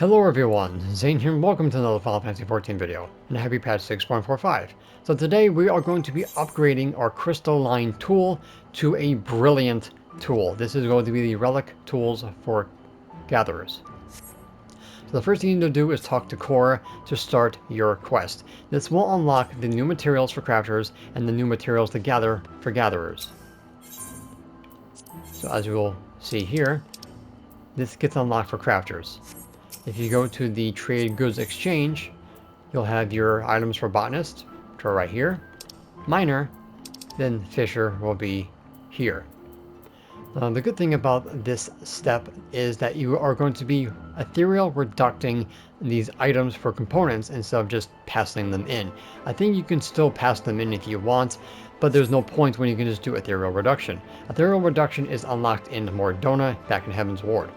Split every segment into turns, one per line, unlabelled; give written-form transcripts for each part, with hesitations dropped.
Hello everyone, Zane here and welcome to another Final Fantasy XIV video, and happy patch 6.45. So today we are going to be upgrading our crystalline tool to a brilliant tool. This is going to be the relic tools for gatherers. So the first thing you need to do is talk to Chora to start your quest. This will unlock the new materials for crafters and the new materials to gather for gatherers. So as you will see here, this gets unlocked for crafters. If you go to the trade goods exchange, you'll have your items for Botanist, which are right here, Miner, then Fisher will be here. The good thing about this step is that you are going to be Aetherial reducting these items for components instead of just passing them in. I think you can still pass them in if you want, but there's no point when you can just do Aetherial reduction. Aetherial reduction is unlocked in Mordona back in Heaven's Ward.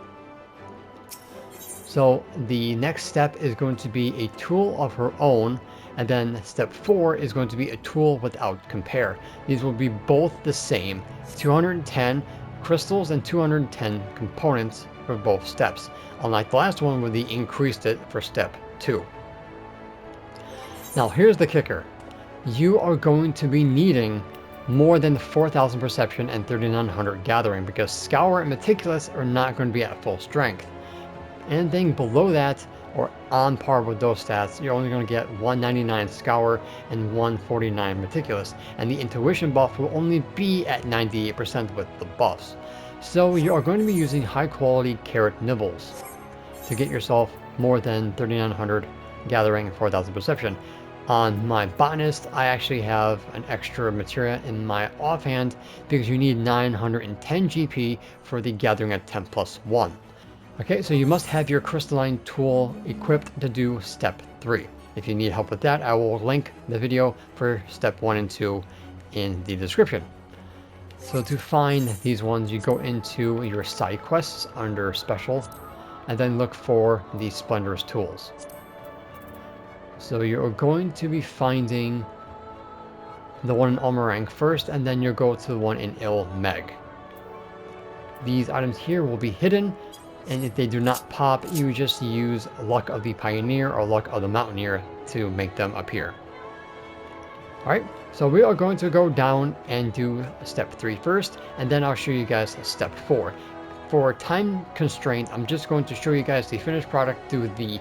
So the next step is going to be a tool of her own, and then step 4 is going to be a tool without compare. These will be both the same, 210 crystals and 210 components for both steps, unlike the last one where they increased it for step 2. Now here's the kicker. You are going to be needing more than 4,000 perception and 3,900 gathering because Scour and Meticulous are not going to be at full strength. Anything below that or on par with those stats, you're only going to get 199 Scour and 149 Meticulous, and the intuition buff will only be at 98% with the buffs. So you are going to be using high quality carrot nibbles to get yourself more than 3,900 gathering and 4,000 perception. On my Botanist, I actually have an extra materia in my offhand because you need 910 GP for the gathering at 10+1. Okay, so you must have your crystalline tool equipped to do step 3. If you need help with that, I will link the video for step 1 and 2 in the description. So to find these ones, you go into your side quests under special, and then look for the Splendor's tools. So you're going to be finding the one in Armerang first, and then you'll go to the one in mheg. These items here will be hidden, and if they do not pop, you just use Luck of the Pioneer or Luck of the Mountaineer to make them appear. Alright, so we are going to go down and do step 3 first, and then I'll show you guys step 4. For time constraint, I'm just going to show you guys the finished product through the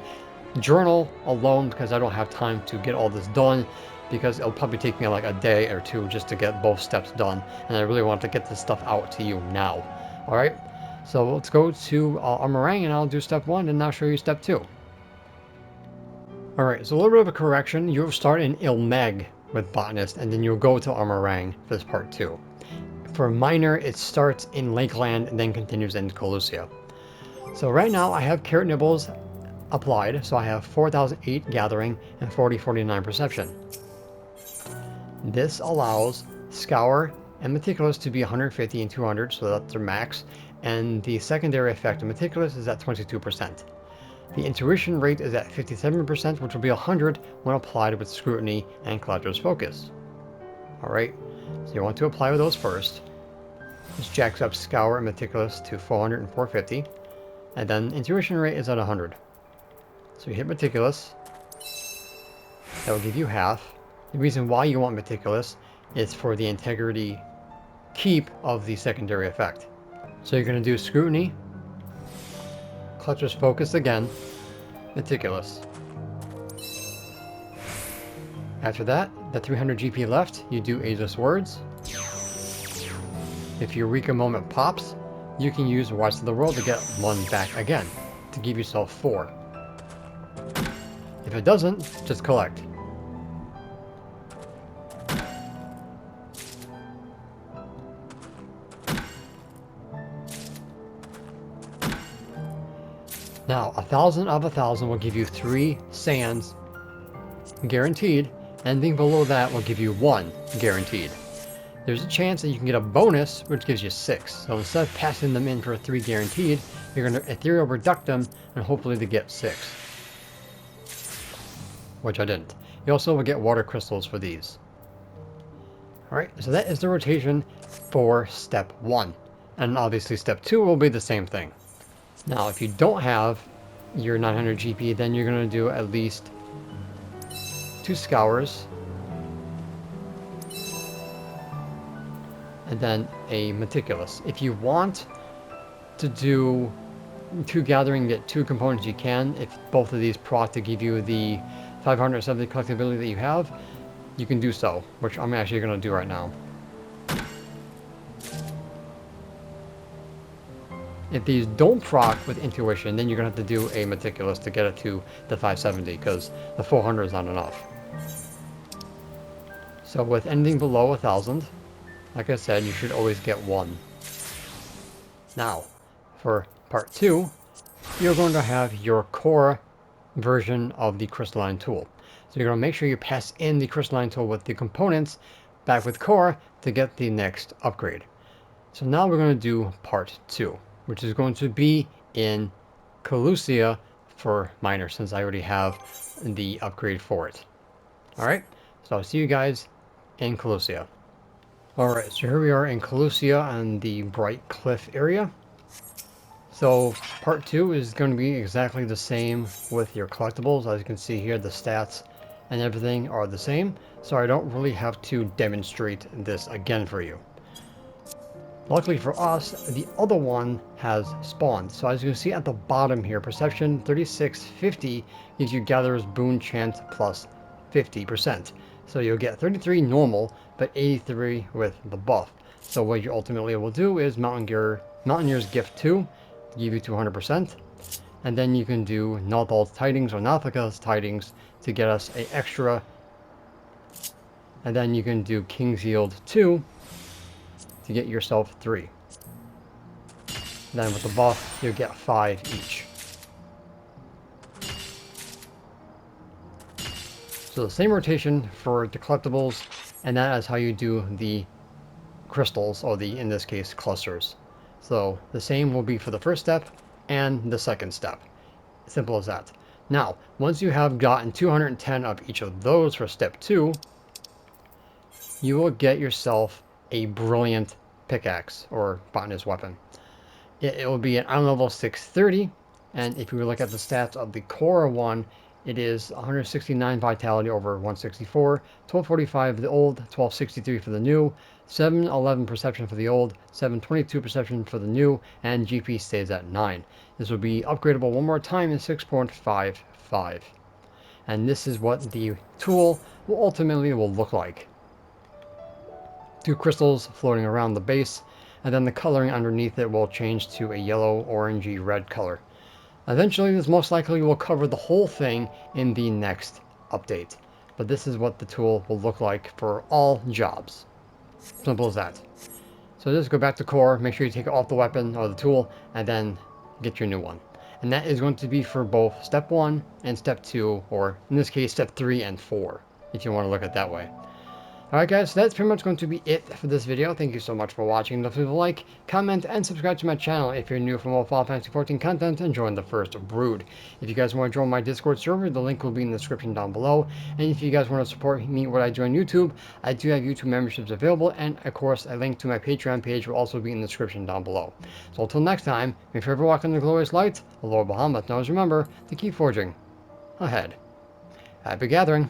journal alone because I don't have time to get all this done, because it'll probably take me like a day or two just to get both steps done, and I really want to get this stuff out to you now. Alright? So let's go to Armerang and I'll do step 1 and I'll show you step 2. Alright, so a little bit of a correction. You'll start in mheg with Botanist and then you'll go to Armerang for this part 2. For Miner, it starts in Lakeland and then continues in Kolusia. So right now I have carrot nibbles applied, so I have 4,008 gathering and 49 perception. This allows Scour and Meticulous to be 150 and 200, so that's their max. And the secondary effect of Meticulous is at 22%. The intuition rate is at 57%, which will be 100 when applied with Scrutiny and Collector's Focus. Alright, so you want to apply with those first. This jacks up Scour and Meticulous to 400 and 450. And then intuition rate is at 100. So you hit Meticulous. That will give you half. The reason why you want Meticulous is for the integrity keep of the secondary effect. So you're going to do Scrutiny, Collector's Focus again, Meticulous. After that, the 300 GP left, you do Ageless Words. If Eureka Moment pops, you can use Watch of the World to get 1 back again, to give yourself 4. If it doesn't, just collect. Now, 1,000 of 1,000 will give you 3 sands guaranteed, and anything below that will give you 1 guaranteed. There's a chance that you can get a bonus, which gives you 6. So instead of passing them in for 3 guaranteed, you're going to Aetherial reduct them, and hopefully they get 6. Which I didn't. You also will get water crystals for these. Alright, so that is the rotation for step 1. And obviously step 2 will be the same thing. Now, if you don't have your 900 GP, then you're going to do at least 2 scours, and then a Meticulous. If you want to do 2 gathering, get 2 components, you can. If both of these proc to give you the 570 collectability that you have, you can do so, which I'm actually going to do right now. If these don't proc with intuition, then you're going to have to do a Meticulous to get it to the 570, because the 400 is not enough. So with anything below 1000, like I said, you should always get 1. Now, for part 2, you're going to have your core version of the crystalline tool. So you're going to make sure you pass in the crystalline tool with the components back with core to get the next upgrade. So now we're going to do part 2, which is going to be in Kolusia for miner, since I already have the upgrade for it. Alright, so I'll see you guys in Kolusia. Alright, so here we are in Kolusia on the Bright Cliff area. So part 2 is going to be exactly the same with your collectibles. As you can see here, the stats and everything are the same, so I don't really have to demonstrate this again for you. Luckily for us, the other one has spawned. So as you can see at the bottom here, Perception 3650 gives you Gatherer's Boon Chance plus 50%. So you'll get 33 normal, but 83 with the buff. So what you ultimately will do is Mountaineer's Gift 2, to give you 200%. And then you can do Nothal's Tidings or Nathaka's Tidings to get us an extra. And then you can do King's Yield 2 to get yourself 3. Then with the buff, you'll get 5 each. So the same rotation for the collectibles, and that is how you do the crystals, or the, in this case, clusters. So the same will be for the first step and the second step. Simple as that. Now, once you have gotten 210 of each of those for step 2, you will get yourself a brilliant pickaxe or botanist weapon. It will be an iron level 630, and if you look at the stats of the core one, it is 169 vitality over 164, 1245 for the old, 1263 for the new, 711 perception for the old, 722 perception for the new, and GP stays at 9. This will be upgradable one more time in 6.55. And this is what the tool will ultimately look like. 2 crystals floating around the base, and then the coloring underneath it will change to a yellow, orangey, red color. Eventually, this most likely will cover the whole thing in the next update, but this is what the tool will look like for all jobs. Simple as that. So just go back to core, make sure you take off the weapon or the tool, and then get your new one. And that is going to be for both step 1 and step 2, or in this case, step 3 and 4, if you want to look at it that way. Alright guys, so that's pretty much going to be it for this video. Thank you so much for watching. Don't forget to like, comment, and subscribe to my channel if you're new for more Final Fantasy XIV content and join the First Brood. If you guys want to join my Discord server, the link will be in the description down below. And if you guys want to support me what I do on YouTube, I do have YouTube memberships available, and of course a link to my Patreon page will also be in the description down below. So until next time, may forever walk in the glorious light of Lord Bahamut. Now always remember to keep forging ahead. Happy gathering!